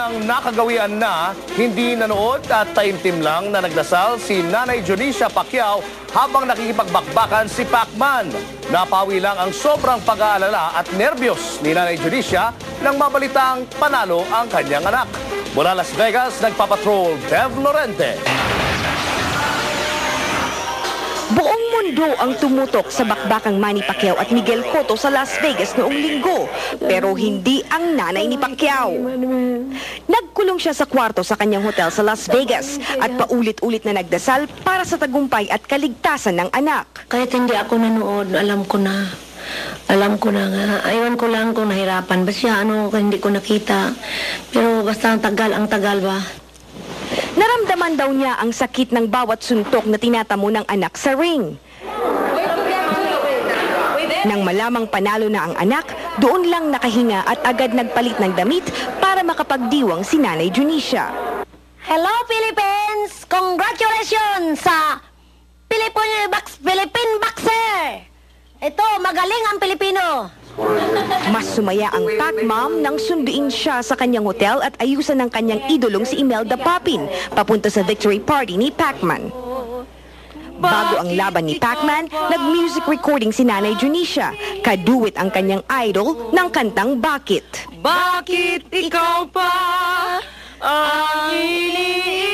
Nang nakagawian na, hindi nanood at taimtim lang na nagdasal si Nanay Dionisia Pacquiao habang nakikipagbakbakan si Pacman. Napawi lang ang sobrang pag-aalala at nerbiyos ni Nanay Dionisia nang mabalitang panalo ang kanyang anak. Mula Las Vegas, nagpapatrol Bev Lorente. Buong mundo ang tumutok sa bakbakang Manny Pacquiao at Miguel Cotto sa Las Vegas noong linggo. Pero hindi ang nanay ni Pacquiao. Nagkulong siya sa kwarto sa kanyang hotel sa Las Vegas at paulit-ulit na nagdasal para sa tagumpay at kaligtasan ng anak. Kahit hindi ako nanood, alam ko na. Alam ko na nga. Aywan ko lang kung nahirapan ba siya, hindi ko nakita. Pero basta ang tagal ba? Naramdaman daw niya ang sakit ng bawat suntok na tinatamo ng anak sa ring. Nang malamang panalo na ang anak, doon lang nakahinga at agad nagpalit ng damit para makapagdiwang si Nanay Dionisia. Hello Philippines! Congratulations sa Philippine Boxer! Ito, magaling ang Pilipino! Mas sumaya ang Pac-Mom nang sunduin siya sa kanyang hotel at ayusan ng kanyang idolong si Imelda Papin papunta sa victory party ni Pacman. Bago ang laban ni Pacman, nag-music recording si Nanay Dionisia. Kaduwit ang kanyang idol ng kantang Bakit? Bakit ikaw pa ang iniisip?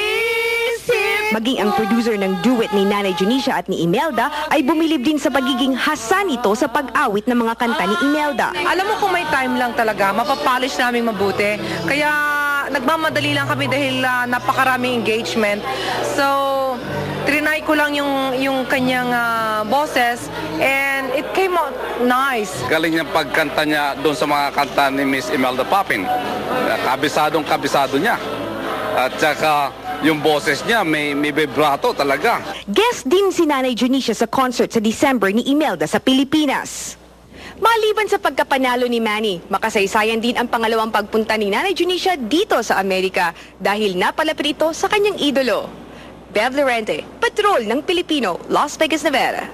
Maging ang producer ng duet ni Nanay Dionisia at ni Imelda ay bumilib din sa pagiging hasa nito sa pag-awit ng mga kanta ni Imelda. Alam mo kung may time lang talaga, mapapolish namin mabuti. Kaya nagmamadali lang kami dahil napakaraming engagement. So, trinay ko lang yung kanyang boses and it came out nice. Galing niyang pagkanta niya doon sa mga kanta ni Miss Imelda Papin. Kabisadong-kabisado niya. At saka yung boses niya may vibrato talaga. Guest din si Nanay Dionisia sa concert sa December ni Imelda sa Pilipinas. Maliban sa pagkapanalo ni Manny, makasaysayan din ang pangalawang pagpunta ni Nanay Dionisia dito sa Amerika dahil napalapit ito sa kanyang idolo. Bev Lorente, Patrol ng Pilipino, Las Vegas, Nevada.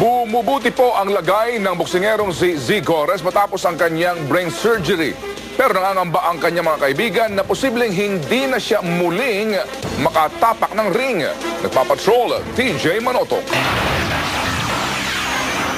Bumubuti po ang lagay ng boksingerong si Z Gores matapos ang kanyang brain surgery. Pero nangangamba ang kanyang mga kaibigan na posibleng hindi na siya muling makatapak ng ring. Nagpapatrol, TJ Manoto.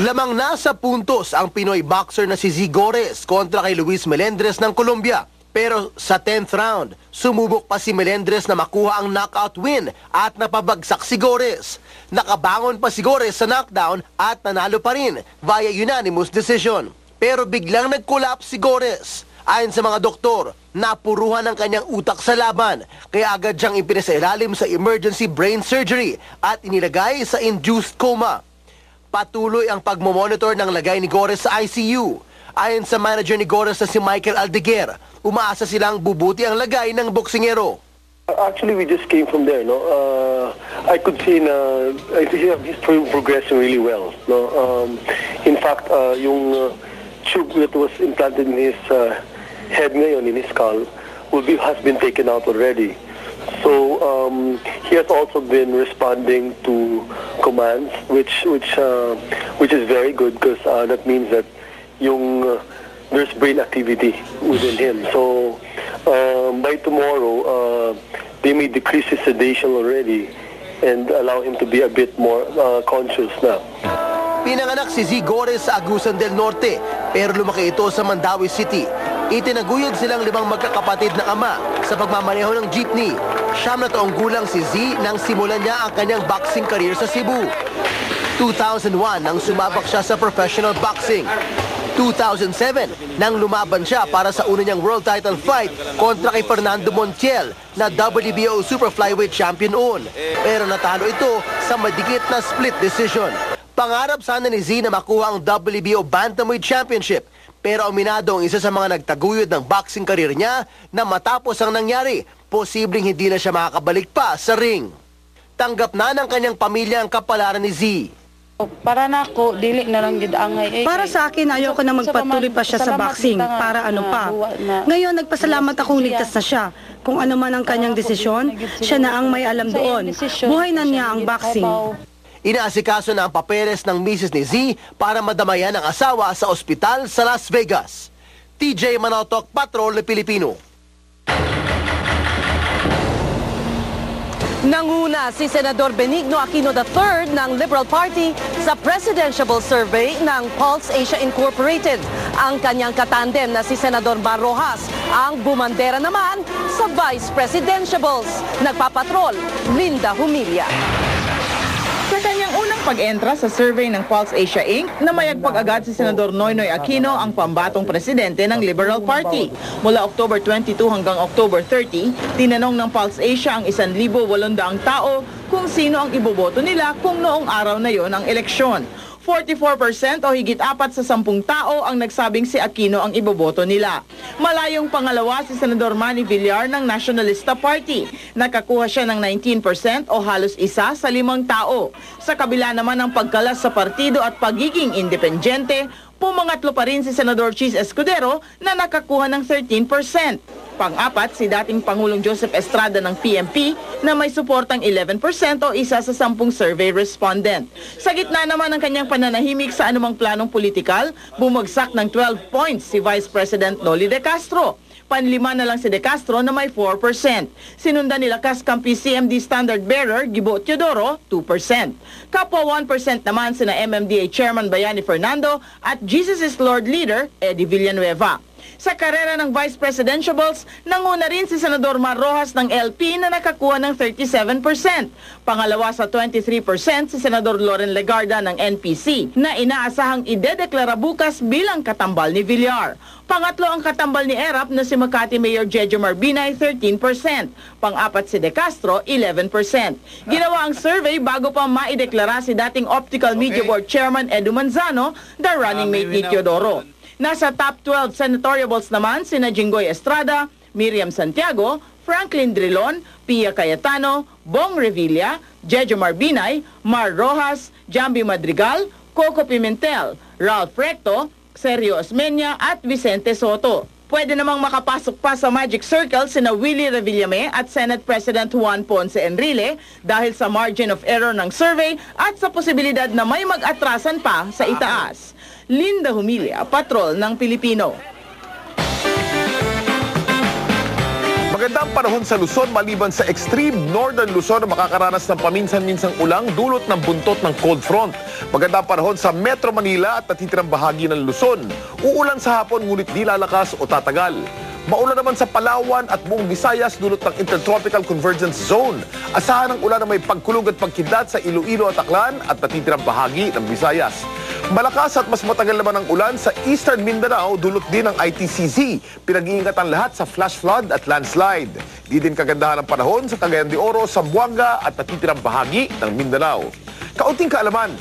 Lamang nasa puntos ang Pinoy boxer na si Z Gores kontra kay Luis Melendres ng Colombia. Pero sa 10th round, sumubok pa si Melendres na makuha ang knockout win at napabagsak si Gores. Nakabangon pa si Gores sa knockdown at nanalo pa rin via unanimous decision. Pero biglang nag-collapse si Gores. Ayon sa mga doktor, napuruhan ang kanyang utak sa laban, kaya agad siyang ipinasailalim sa emergency brain surgery at inilagay sa induced coma. Patuloy ang pagmomonitor ng lagay ni Gores sa ICU. Ayon sa manager ni Gores na si Michael Aldeguer, umaasa silang bubuti ang lagay ng boksingero. Actually, we just came from there, no? I could see I see he's progressing really well, no? In fact, yung tube that was implanted in his head ngayon, in his skull, has been taken out already. So he has also been responding to commands, which is very good because that means that there's brain activity within him. So by tomorrow, they may decrease his sedation already and allow him to be a bit more conscious now. Pinanganak si Z Gores sa Agusan del Norte, pero lumaki ito sa Mandawi City. Itinaguyod silang 5 magkakapatid na ama sa pagmamaneho ng jeepney. 9 na taong gulang si Z nang simulan niya ang kanyang boxing career sa Cebu. 2001 nang sumabak siya sa professional boxing. 2007 nang lumaban siya para sa una niyang world title fight kontra kay Fernando Montiel na WBO Super Flyweight champion noon. Pero natalo ito sa madikit na split decision. Pangarap sana ni Z na makuha ang WBO Bantamweight Championship, pero aminado ang isa sa mga nagtaguyod ng boxing career niya na matapos ang nangyari, posibleng hindi na siya makakabalik pa sa ring. Tanggap na ng kanyang pamilya ang kapalaran ni Z. Para na ako, dili na lang gid angay. Para sa akin, ayoko na magpatuloy pa siya sa boxing para ano pa. Ngayon, nagpasalamat akong ligtas na siya. Kung ano man ang kanyang desisyon, siya na ang may alam doon. Buhay na niya ang boxing. Inaasikaso na ang papeles ng misis ni Z para madamayan ang asawa sa ospital sa Las Vegas. TJ Manautok, Patrol na Pilipino. Nanguna si Senador Benigno Aquino III ng Liberal Party sa presidential survey ng Pulse Asia Incorporated. Ang kanyang katandem na si Senador Mar Rojas ang bumandera naman sa vice presidentiables. Nagpapatrol, Linda Humilla. Sa kanyang unang pag-entra sa survey ng Pulse Asia Inc., namayagpag agad si Senador Noynoy Aquino ang pambatong presidente ng Liberal Party. Mula October 22 hanggang October 30, tinanong ng Pulse Asia ang 1,800 tao kung sino ang iboboto nila kung noong araw na yon ang eleksyon. 44% o higit 4 sa 10 tao ang nagsabing si Aquino ang iboboto nila. Malayong pangalawa si Senador Manny Villar ng Nationalista Party. Nakakuha siya ng 19% o halos 1 sa 5 tao. Sa kabila naman ng pagkalas sa partido at pagiging independyente, pumangatlo pa rin si Senador Chis Escudero na nakakuha ng 13%. Pang-apat, si dating Pangulong Joseph Estrada ng PMP na may suportang 11% o 1 sa 10 survey respondent. Sa gitna naman ng kanyang pananahimik sa anumang planong politikal, bumagsak ng 12 points si Vice President Noli De Castro. Panlima na lang si De Castro na may 4%. Sinundan nila kaskampi CMD Standard Bearer Gibo Teodoro, 2%. Kapwa 1% naman sina MMDA Chairman Bayani Fernando at Jesus is Lord Leader Eddie Villanueva. Sa karera ng Vice Presidentiables, nanguna rin si Senador Mar Rojas ng LP na nakakuha ng 37%. Pangalawa sa 23% si Senador Loren Legarda ng NPC na inaasahang idedeklara bukas bilang katambal ni Villar. Pangatlo ang katambal ni ERAP na si Makati Mayor Jejo Marbinay, 13%. Pang-apat si De Castro, 11%. Ginawa ang survey bago pa maideklara si dating Optical Media Board Chairman Edu Manzano, the running mate ni Teodoro. Nasa top 12 senatoriables naman sina Jinggoy Estrada, Miriam Santiago, Franklin Drilon, Pia Cayetano, Bong Revilla, Jejo Marbinay, Mar Rojas, Jambi Madrigal, Coco Pimentel, Ralph Recto, Sergio Osmeña at Vicente Soto. Pwede namang makapasok pa sa Magic Circle sina Willie Revillame at Senate President Juan Ponce Enrile dahil sa margin of error ng survey at sa posibilidad na may mag-atrasan pa sa itaas. Linda Humilla, Patrol ng Pilipino. Magandang panahon sa Luzon maliban sa extreme northern Luzon na makakaranas ng paminsan-minsang ulang dulot ng buntot ng cold front. Magandang panahon sa Metro Manila at natitirang bahagi ng Luzon. Uulan sa hapon ngunit di lalakas o tatagal. Maulan naman sa Palawan at buong Visayas dulot ng Intertropical Convergence Zone. Asahan ng ulan na may pagkulog at pagkidlat sa Iloilo at Aklan at natitirang bahagi ng Visayas. Malakas at mas matagal naman ang ulan sa Eastern Mindanao dulot din ng ITCZ. Pinag-iingatan lahat sa flash flood at landslide. Di din kagandahan ang panahon sa Cagayan de Oro, Zamboanga at natitirang bahagi ng Mindanao. Kaunting kaalaman,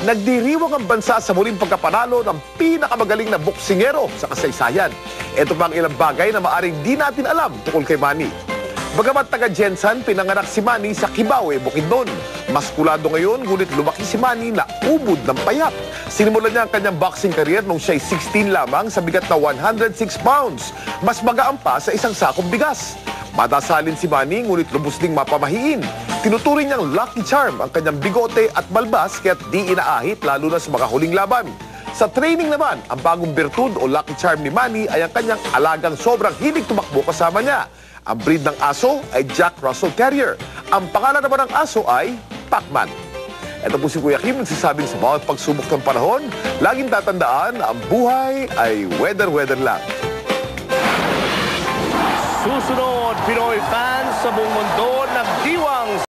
nagdiriwang ang bansa sa muling pagkapanalo ng pinakamagaling na boksingero sa kasaysayan. Ito pa ang ilang bagay na maaring di natin alam tungkol kay Manny. Bagamat taga Jensan, pinanganak si Manny sa Kibawe, Bukidnon. Maskulado ngayon, ngunit lumaki si Manny na ubod ng payat. Sinimulan niya ang kanyang boxing career nung siya'y 16 lamang sa bigat na 106 pounds. Mas magaan pa sa isang sakong bigas. Madasalin si Manny, ngunit lubos ding mapamahiin. Tinuturing niyang lucky charm ang kanyang bigote at balbas kaya't di inaahit lalo na sa mga huling laban. Sa training naman, ang bagong bertud o lucky charm ni Manny ay ang kanyang alagang sobrang hilig tumakbo kasama niya. Ang breed ng aso ay Jack Russell Terrier. Ang pangalan naman ng aso ay Pacman. Ito po si Kuya Kim nagsasabing sa bawat pagsubok ng panahon, laging tatandaan na ang buhay ay weather-weather lang. Susunod, Pinoy fans sa buong mundo nagdiwang